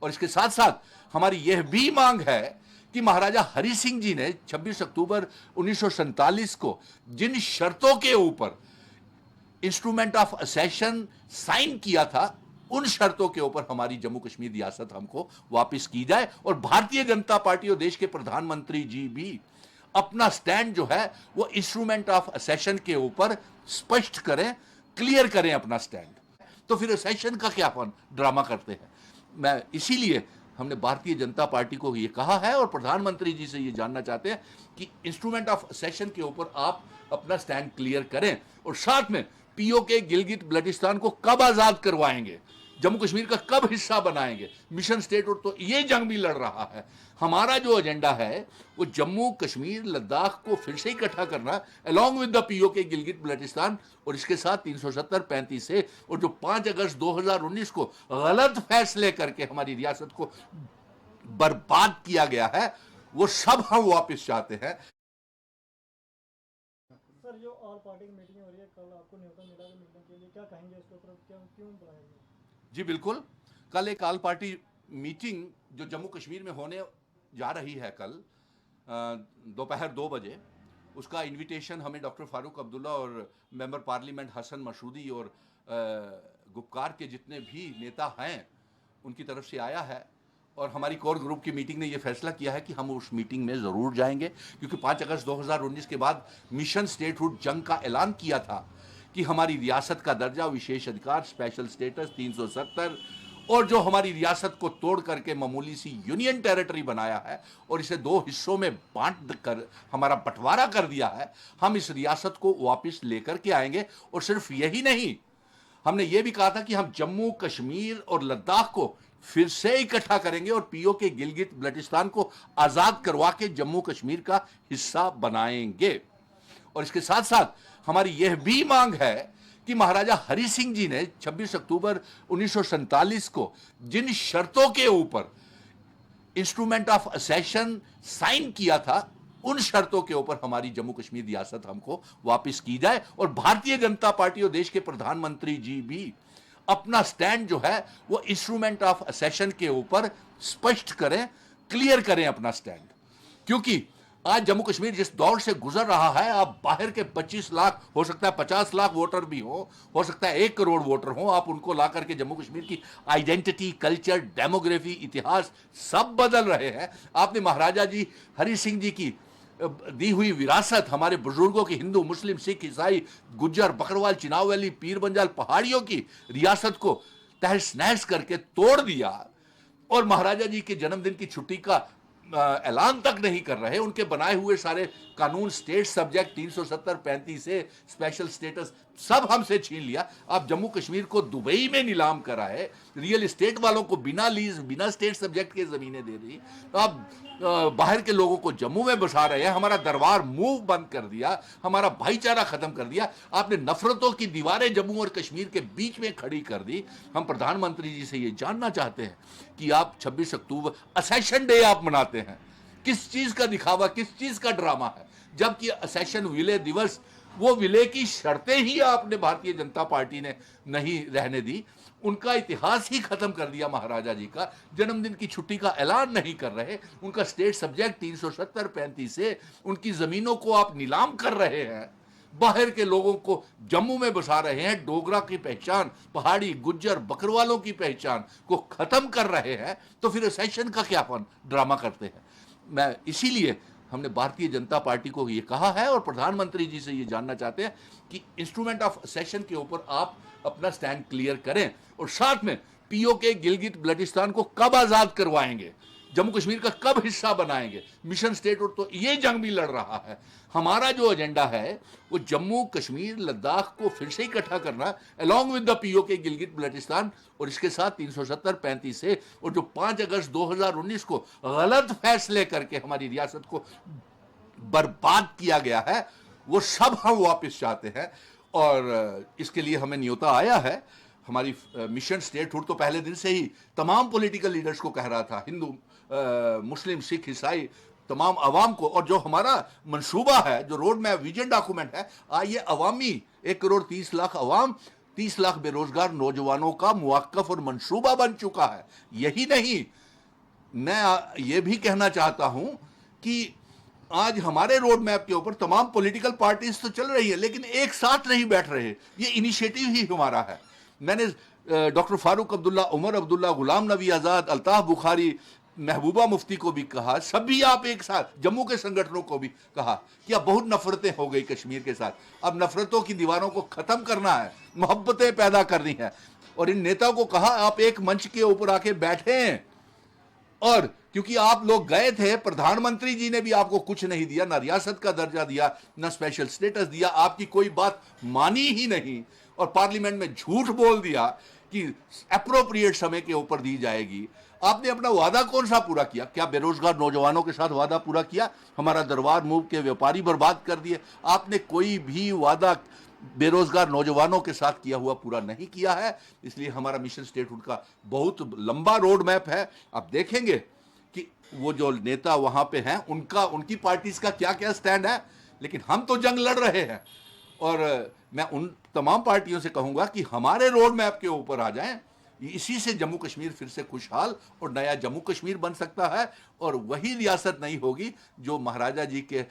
और इसके साथ साथ हमारी यह भी मांग है कि महाराजा हरि सिंह जी ने 26 अक्टूबर 1947 को जिन शर्तों के ऊपर इंस्ट्रूमेंट ऑफ असेशन साइन किया था, उन शर्तों के ऊपर हमारी जम्मू कश्मीर रियासत हमको वापस की जाए। और भारतीय जनता पार्टी और देश के प्रधानमंत्री जी भी अपना स्टैंड जो है वो इंस्ट्रूमेंट ऑफ असेशन के ऊपर स्पष्ट करें, क्लियर करें अपना स्टैंड। तो फिर असेशन का क्या ड्रामा करते हैं? मैं इसीलिए हमने भारतीय जनता पार्टी को ये कहा है और प्रधानमंत्री जी से ये जानना चाहते हैं कि इंस्ट्रूमेंट ऑफ असेशन के ऊपर आप अपना स्टैंड क्लियर करें और साथ में पीओके गिलगित बल्टिस्तान को कब आजाद करवाएंगे, जम्मू कश्मीर का कब हिस्सा बनाएंगे। मिशन स्टेटहुड तो ये जंग भी लड़ रहा है। हमारा जो एजेंडा है वो जम्मू कश्मीर लद्दाख को फिर से इकट्ठा करना, along with the PoK Gilgit Baltistan, और इसके साथ 370-35 से, और जो 5 अगस्त 2019 को गलत फैसले करके हमारी रियासत को बर्बाद किया गया है, वो सब हम वापस चाहते हैं। सर, जो ऑल पार्टी की मीटिंग हो रही है, कल आपको न्योता मिला है मिलने के लिए, क्या कहेंगे इसके ऊपर? क्यों बुलाया गया? जी बिल्कुल, कल एक ऑल पार्टी मीटिंग जो जम्मू कश्मीर में होने जा रही है कल दोपहर 2 बजे, उसका इनविटेशन हमें डॉक्टर फारूक अब्दुल्ला और मेंबर पार्लियामेंट हसन मसूदी और गुपकार के जितने भी नेता हैं उनकी तरफ से आया है। और हमारी कोर ग्रुप की मीटिंग ने यह फैसला किया है कि हम उस मीटिंग में ज़रूर जाएंगे, क्योंकि 5 अगस्त 2019 के बाद मिशन स्टेटहुड जंग का ऐलान किया था कि हमारी रियासत का दर्जा, विशेष अधिकार, स्पेशल स्टेटस 370, और जो हमारी रियासत को तोड़ करके मामूली सी यूनियन टेरिटरी बनाया है और इसे 2 हिस्सों में बांट कर हमारा बंटवारा कर दिया है, हम इस रियासत को वापस लेकर के आएंगे। और सिर्फ यही नहीं, हमने ये भी कहा था कि हम जम्मू कश्मीर और लद्दाख को फिर से इकट्ठा करेंगे और पीओके गिलगित बल्टिस्तान को आजाद करवा के जम्मू कश्मीर का हिस्सा बनाएंगे। और इसके साथ साथ हमारी यह भी मांग है कि महाराजा हरि सिंह जी ने 26 अक्टूबर 1947 को जिन शर्तों के ऊपर इंस्ट्रूमेंट ऑफ असेशन साइन किया था, उन शर्तों के ऊपर हमारी जम्मू कश्मीर रियासत हमको वापस की जाए। और भारतीय जनता पार्टी और देश के प्रधानमंत्री जी भी अपना स्टैंड जो है वो इंस्ट्रूमेंट ऑफ असेशन के ऊपर स्पष्ट करें, क्लियर करें अपना स्टैंड। क्योंकि आज जम्मू कश्मीर जिस दौर से गुजर रहा है, आप बाहर के 25 लाख, हो सकता है 50 लाख वोटर भी हो सकता है 1 करोड़ वोटर हो, आप उनको ला करके जम्मू कश्मीर की आइडेंटिटी, कल्चर, डेमोग्राफी, इतिहास सब बदल रहे हैं। आपने महाराजा जी हरि सिंह जी की दी हुई विरासत, हमारे बुजुर्गों की, हिंदू, मुस्लिम, सिख, ईसाई, गुज्जर, बकरवाल, चिनाव वैली, पीर बंजाल पहाड़ियों की रियासत को तहस नहस करके तोड़ दिया और महाराजा जी के जन्मदिन की छुट्टी का ऐलान तक नहीं कर रहे। उनके बनाए हुए सारे कानून, स्टेट सब्जेक्ट 370-35 से स्पेशल स्टेटस सब हमसे छीन लिया। आप जम्मू कश्मीर को दुबई में नीलाम कराए, रियल एस्टेट वालों को बिना लीज, बिना स्टेट सब्जेक्ट के जमीनें दे दी। तो आप बाहर के लोगों को जम्मू में बसा रहे हैं। हमारा दरबार मूव बंद कर दिया, हमारा भाईचारा खत्म कर दिया। आपने नफरतों की दीवारें जम्मू और कश्मीर के बीच में खड़ी कर दी। हम प्रधानमंत्री जी से ये जानना चाहते हैं कि आप 26 अक्टूबर असेशन डे आप मनाते हैं, किस चीज का दिखावा, किस चीज का ड्रामा है? जबकि असेशन विलय दिवस, वो विलय की शर्तें ही आपने भारतीय जनता पार्टी ने नहीं रहने दी। उनका इतिहास ही खत्म कर दिया। महाराजा जी का जन्मदिन की छुट्टी का ऐलान नहीं कर रहे। उनका स्टेट सब्जेक्ट 370-35 से उनकी जमीनों को आप नीलाम कर रहे हैं। बाहर के लोगों को जम्मू में बसा रहे हैं। डोगरा की पहचान, पहाड़ी, गुज्जर, बकरवालों की पहचान को खत्म कर रहे हैं। तो फिर असेशन का क्या ड्रामा करते हैं? मैं इसीलिए हमने भारतीय जनता पार्टी को ये कहा है और प्रधानमंत्री जी से ये जानना चाहते हैं कि इंस्ट्रूमेंट ऑफ असेशन के ऊपर आप अपना स्टैंड क्लियर करें और साथ में पीओके गिलगित बल्टिस्तान को कब आजाद करवाएंगे, जम्मू कश्मीर का कब हिस्सा बनाएंगे। मिशन स्टेटहुड तो ये जंग भी लड़ रहा है। हमारा जो एजेंडा है वो जम्मू कश्मीर लद्दाख को फिर से इकट्ठा करना, along with the PoK Gilgit Baltistan, और इसके साथ 370-35 से, और जो 5 अगस्त 2019 को गलत फैसले करके हमारी रियासत को बर्बाद किया गया है, वो सब हम वापस चाहते हैं। और इसके लिए हमें न्योता आया है। हमारी मिशन स्टेटहुड तो पहले दिन से ही तमाम पॉलिटिकल लीडर्स को कह रहा था, हिंदू, मुस्लिम, सिख, ईसाई, तमाम अवाम को। और जो हमारा मंसूबा है, जो रोड मैप, विजन डॉक्यूमेंट है, ये अवामी 1 करोड़ 30 लाख अवाम 30 लाख बेरोजगार नौजवानों का मुवक्कफ और मंसूबा बन चुका है। यही नहीं, मैं ये भी कहना चाहता हूं कि आज हमारे रोड मैप के ऊपर तमाम पॉलिटिकल पार्टीज तो चल रही है, लेकिन एक साथ नहीं बैठ रहे। ये इनिशिएटिव ही हमारा है। मैंने डॉक्टर फारूक अब्दुल्ला, उमर अब्दुल्ला, गुलाम नबी आज़ाद, अल्ताफ बुखारी, महबूबा मुफ्ती को भी कहा, सभी आप एक साथ, जम्मू के संगठनों को भी कहा कि अब बहुत नफरतें हो गई कश्मीर के साथ, अब नफरतों की दीवारों को खत्म करना है, मोहब्बतें पैदा करनी है। और इन नेताओं को कहा आप एक मंच के ऊपर आके बैठें, और क्योंकि आप लोग गए थे, प्रधानमंत्री जी ने भी आपको कुछ नहीं दिया, ना रियासत का दर्जा दिया, ना स्पेशल स्टेटस दिया, आपकी कोई बात मानी ही नहीं, और पार्लियामेंट में झूठ बोल दिया कि एप्रोप्रिएट समय के ऊपर दी जाएगी। आपने अपना वादा कौन सा पूरा किया? क्या बेरोजगार नौजवानों के साथ वादा पूरा किया? हमारा दरबार मूव के व्यापारी बर्बाद कर दिए। आपने कोई भी वादा बेरोजगार नौजवानों के साथ किया हुआ पूरा नहीं किया है। इसलिए हमारा मिशन स्टेटहुड का बहुत लंबा रोड मैप है। आप देखेंगे कि वो जो नेता वहां पे हैं, उनकी पार्टीज का क्या क्या स्टैंड है, लेकिन हम तो जंग लड़ रहे हैं। और मैं उन तमाम पार्टियों से कहूंगा कि हमारे रोड मैप के ऊपर आ जाएं। इसी से जम्मू कश्मीर फिर से खुशहाल और नया जम्मू कश्मीर बन सकता है, और वही रियासत नहीं होगी जो महाराजा जी के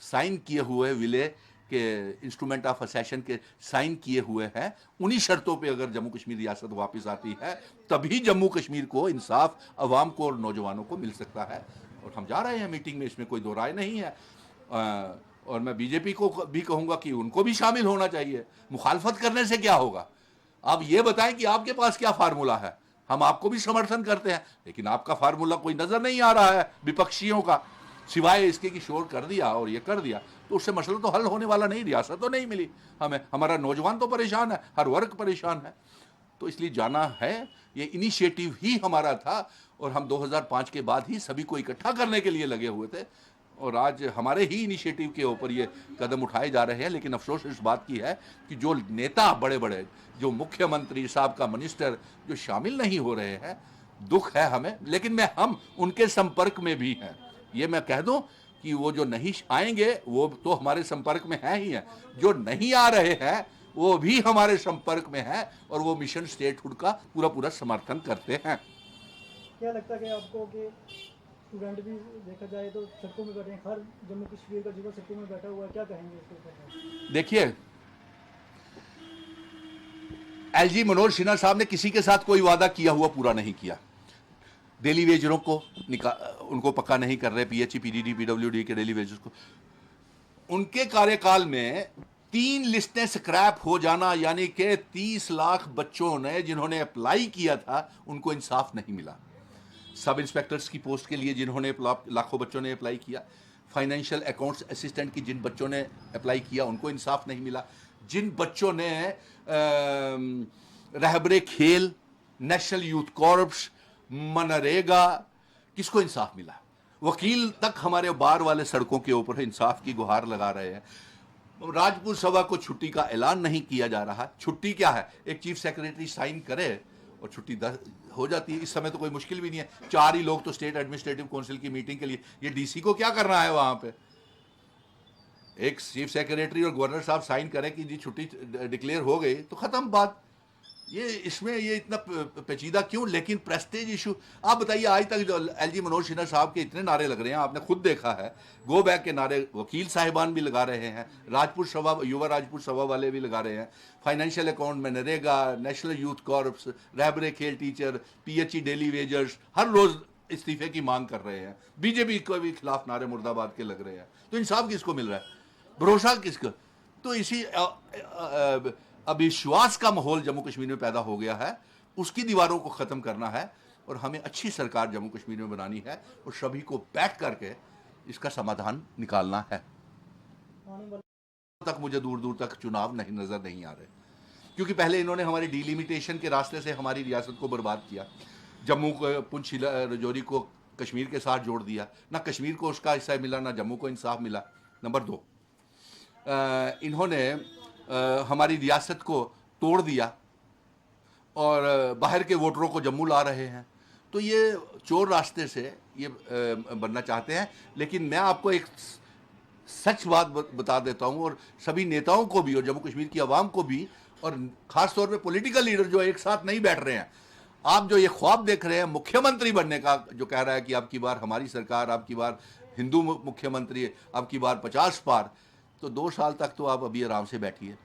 साइन किए हुए विलय के इंस्ट्रूमेंट ऑफ असेशन के साइन किए हुए हैं। उन्हीं शर्तों पे अगर जम्मू कश्मीर रियासत वापस आती है, तभी जम्मू कश्मीर को इंसाफ अवाम को और नौजवानों को मिल सकता है। और हम जा रहे हैं मीटिंग में, इसमें कोई दो राय नहीं है। और मैं बीजेपी को भी कहूंगा कि उनको भी शामिल होना चाहिए। मुखालफत करने से क्या होगा? आप ये बताएं कि आपके पास क्या फार्मूला है। हम आपको भी समर्थन करते हैं, लेकिन आपका फार्मूला कोई नजर नहीं आ रहा है विपक्षियों का, सिवाय इसके कि शोर कर दिया और ये कर दिया, तो उससे मसला तो हल होने वाला नहीं। रियासत तो नहीं मिली हमें, हमारा नौजवान तो परेशान है, हर वर्ग परेशान है। तो इसलिए जाना है, ये इनिशिएटिव ही हमारा था, और हम 2005 के बाद ही सभी को इकट्ठा करने के लिए लगे हुए थे, और आज हमारे ही इनिशिएटिव के ऊपर ये कदम उठाए जा रहे हैं। लेकिन अफसोस इस बात की है कि जो नेता बड़े बड़े, जो मुख्यमंत्री साहब का मिनिस्टर जो शामिल नहीं हो रहे हैं, दुख है हमें। लेकिन हम उनके संपर्क में भी हैं। ये मैं कह दूं कि वो जो नहीं आएंगे वो तो हमारे संपर्क में है ही है, जो नहीं आ रहे हैं वो भी हमारे संपर्क में है, और वो मिशन स्टेटहुड का पूरा पूरा समर्थन करते हैं। क्या लगता है कि आपको कि स्टूडेंट भी देखा जाए तो सड़कों में बैठे हैं, हर जम्मू कश्मीर का युवा सड़कों में बैठा हुआ है, क्या कहेंगे इसके ऊपर? देखिए, एलजी मनोज सिन्हा साहब ने किसी के साथ कोई वादा किया हुआ पूरा नहीं किया। डेली वेजरों को उनको पक्का नहीं कर रहे, पीएचई, पीडीडी, पीडब्ल्यूडी के डेली वेजर्स को। उनके कार्यकाल में 3 लिस्टें स्क्रैप हो जाना, यानी कि 30 लाख बच्चों ने जिन्होंने अप्लाई किया था उनको इंसाफ नहीं मिला। सब इंस्पेक्टर्स की पोस्ट के लिए जिन्होंने लाखों बच्चों ने अप्लाई किया, फाइनेंशियल अकाउंट्स असिस्टेंट की जिन बच्चों ने अप्लाई किया उनको इंसाफ नहीं मिला, जिन बच्चों ने रहबरे खेल, नेशनल यूथ कॉर्प्स, मनरेगा, किसको इंसाफ मिला? वकील तक हमारे बार वाले सड़कों के ऊपर इंसाफ की गुहार लगा रहे हैं। राजपूत सभा को छुट्टी का ऐलान नहीं किया जा रहा। छुट्टी क्या है? एक चीफ सेक्रेटरी साइन करे और छुट्टी हो जाती है। इस समय तो कोई मुश्किल भी नहीं है। 4 ही लोग तो स्टेट एडमिनिस्ट्रेटिव काउंसिल की मीटिंग के लिए, ये डीसी को क्या करना है वहां पे? एक चीफ सेक्रेटरी और गवर्नर साहब साइन करें कि जी छुट्टी डिक्लेयर हो गई तो खत्म बात। ये इसमें ये इतना पेचीदा क्यों? लेकिन प्रेस्टेज इशू। आप बताइए, आज तक जो एलजी मनोज सिन्हा साहब के इतने नारे लग रहे हैं, आपने खुद देखा है, गो बैक के नारे वकील साहिबान भी लगा रहे हैं, राजपूत सभा, युवा राजपूत सभा वाले भी लगा रहे हैं, फाइनेंशियल अकाउंट में नरेगा, नेशनल यूथ कॉर्प्स, रहबरे खेल टीचर, पीएचई डेली वेजर्स हर रोज इस्तीफे की मांग कर रहे हैं। बीजेपी को भी खिलाफ नारे मुर्दाबाद के लग रहे हैं। तो इंसाफ किसको मिल रहा है? भरोसा किसका? तो इसी अविश्वास का माहौल जम्मू कश्मीर में पैदा हो गया है। उसकी दीवारों को खत्म करना है, और हमें अच्छी सरकार जम्मू कश्मीर में बनानी है, और सभी को बैठ करके इसका समाधान निकालना है। तक मुझे दूर दूर तक चुनाव नजर नहीं आ रहे, क्योंकि पहले इन्होंने हमारी डिलिमिटेशन के रास्ते से हमारी रियासत को बर्बाद किया। जम्मू को, पुंछ, रजौरी को कश्मीर के साथ जोड़ दिया। ना कश्मीर को उसका हिस्सा मिला, ना जम्मू को इंसाफ मिला। नंबर 2, इन्होंने हमारी रियासत को तोड़ दिया और बाहर के वोटरों को जम्मू ला रहे हैं। तो ये चोर रास्ते से ये बनना चाहते हैं। लेकिन मैं आपको एक सच बात बता देता हूं, और सभी नेताओं को भी और जम्मू कश्मीर की आवाम को भी, और खास तौर पे पॉलिटिकल लीडर जो एक साथ नहीं बैठ रहे हैं। आप जो ये ख्वाब देख रहे हैं मुख्यमंत्री बनने का, जो कह रहा है कि अब की बार हमारी सरकार, अब की बार हिंदू मुख्यमंत्री, अब की बार 50 पार, तो 2 साल तक तो आप अभी आराम से बैठिए।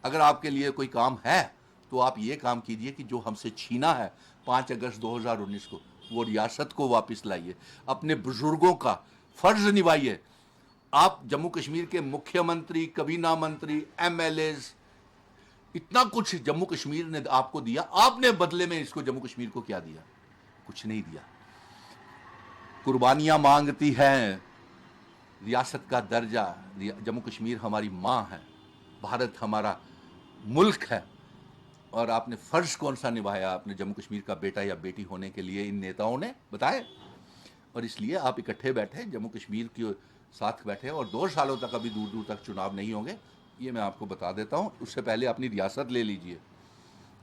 अगर आपके लिए कोई काम है तो आप ये काम कीजिए कि जो हमसे छीना है 5 अगस्त 2019 को, वो रियासत को वापस लाइए, अपने बुजुर्गों का फर्ज निभाइए। आप जम्मू कश्मीर के मुख्यमंत्री, कबीना मंत्री, एमएलएज, इतना कुछ जम्मू कश्मीर ने आपको दिया, आपने बदले में इसको जम्मू कश्मीर को क्या दिया? कुछ नहीं दिया। कुर्बानियां मांगती हैं, रियासत का दर्जा, जम्मू कश्मीर हमारी मां है, भारत हमारा मुल्क है, और आपने फर्ज कौन सा निभाया अपने जम्मू कश्मीर का बेटा या बेटी होने के लिए? इन नेताओं ने बताए, और इसलिए आप इकट्ठे बैठे, जम्मू कश्मीर के साथ बैठे, और 2 सालों तक अभी दूर दूर तक चुनाव नहीं होंगे, ये मैं आपको बता देता हूँ। उससे पहले अपनी रियासत ले लीजिए।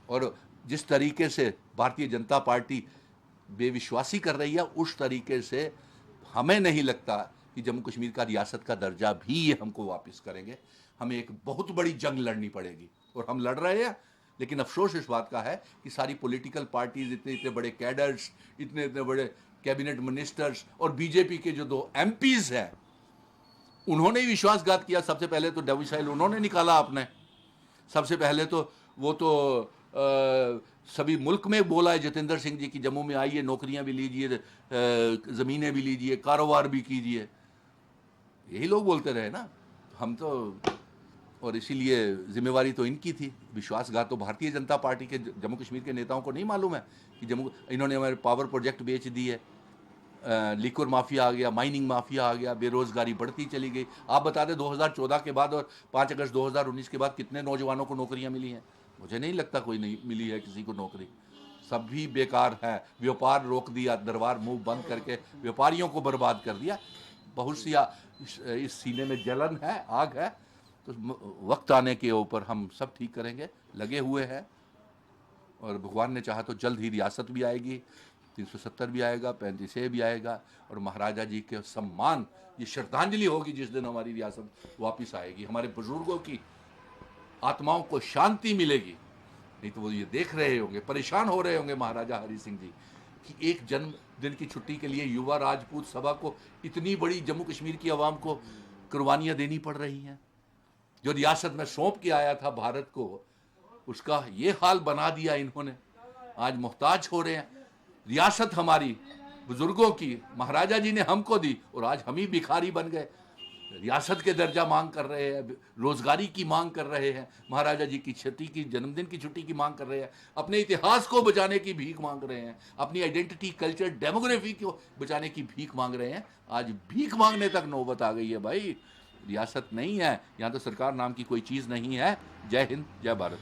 और जिस तरीके से भारतीय जनता पार्टी बेविश्वासी कर रही है, उस तरीके से हमें नहीं लगता कि जम्मू कश्मीर का रियासत का दर्जा भी ये हमको वापस करेंगे। हमें एक बहुत बड़ी जंग लड़नी पड़ेगी, और हम लड़ रहे हैं। लेकिन अफसोस इस बात का है कि सारी पॉलिटिकल पार्टीज, इतने इतने बड़े कैडर्स, इतने इतने बड़े कैबिनेट मिनिस्टर्स, और बीजेपी के जो 2 एमपीज हैं, उन्होंने ही विश्वासघात किया। सबसे पहले तो डोमिसाइल उन्होंने निकाला आपने, सबसे पहले तो वो तो सभी मुल्क में बोला है जितेंद्र सिंह जी की जम्मू में आइए, नौकरियां भी लीजिए, ज़मीनें भी लीजिए, कारोबार भी कीजिए, यही लोग बोलते रहे ना। हम तो, और इसीलिए जिम्मेवारी तो इनकी थी। विश्वासघात तो भारतीय जनता पार्टी के, जम्मू कश्मीर के नेताओं को नहीं मालूम है कि इन्होंने हमारे पावर प्रोजेक्ट बेच दिए, लिक्वर माफिया आ गया, माइनिंग माफिया आ गया, बेरोजगारी बढ़ती चली गई। आप बता दें 2014 के बाद और 5 अगस्त 2019 के बाद कितने नौजवानों को नौकरियां मिली हैं? मुझे नहीं लगता कोई नहीं मिली है किसी को नौकरी। सब भी बेकार है। व्यापार रोक दिया, दरबार मुंह बंद करके व्यापारियों को बर्बाद कर दिया। बहुत सी इस सीने में जलन है, आग है, तो वक्त आने के ऊपर हम सब ठीक करेंगे, लगे हुए हैं। और भगवान ने चाहा तो जल्द ही रियासत भी आएगी, 370 भी आएगा, 35A भी आएगा, और महाराजा जी के सम्मान, ये श्रद्धांजलि होगी जिस दिन हमारी रियासत वापस आएगी। हमारे बुजुर्गों की आत्माओं को शांति मिलेगी। नहीं तो वो ये देख रहे होंगे, परेशान हो रहे होंगे महाराजा हरि सिंह जी कि एक जन्मदिन की छुट्टी के लिए युवा राजपूत सभा को इतनी बड़ी जम्मू कश्मीर की आवाम को कुर्बानियां देनी पड़ रही हैं। जो रियासत में सौंप के आया था भारत को, उसका ये हाल बना दिया इन्होंने। आज मोहताज हो रहे हैं। रियासत हमारी बुजुर्गों की, महाराजा जी ने हमको दी, और आज हम ही भिखारी बन गए। रियासत के दर्जा मांग कर रहे हैं, रोजगारी की मांग कर रहे हैं, महाराजा जी की छुट्टी की, जन्मदिन की छुट्टी की मांग कर रहे हैं, अपने इतिहास को बचाने की भीख मांग रहे हैं, अपनी आइडेंटिटी, कल्चर, डेमोग्राफी को बचाने की भीख मांग रहे हैं। आज भीख मांगने तक नौबत आ गई है भाई। रियासत नहीं है यहाँ, तो सरकार नाम की कोई चीज़ नहीं है। जय हिंद, जय भारत।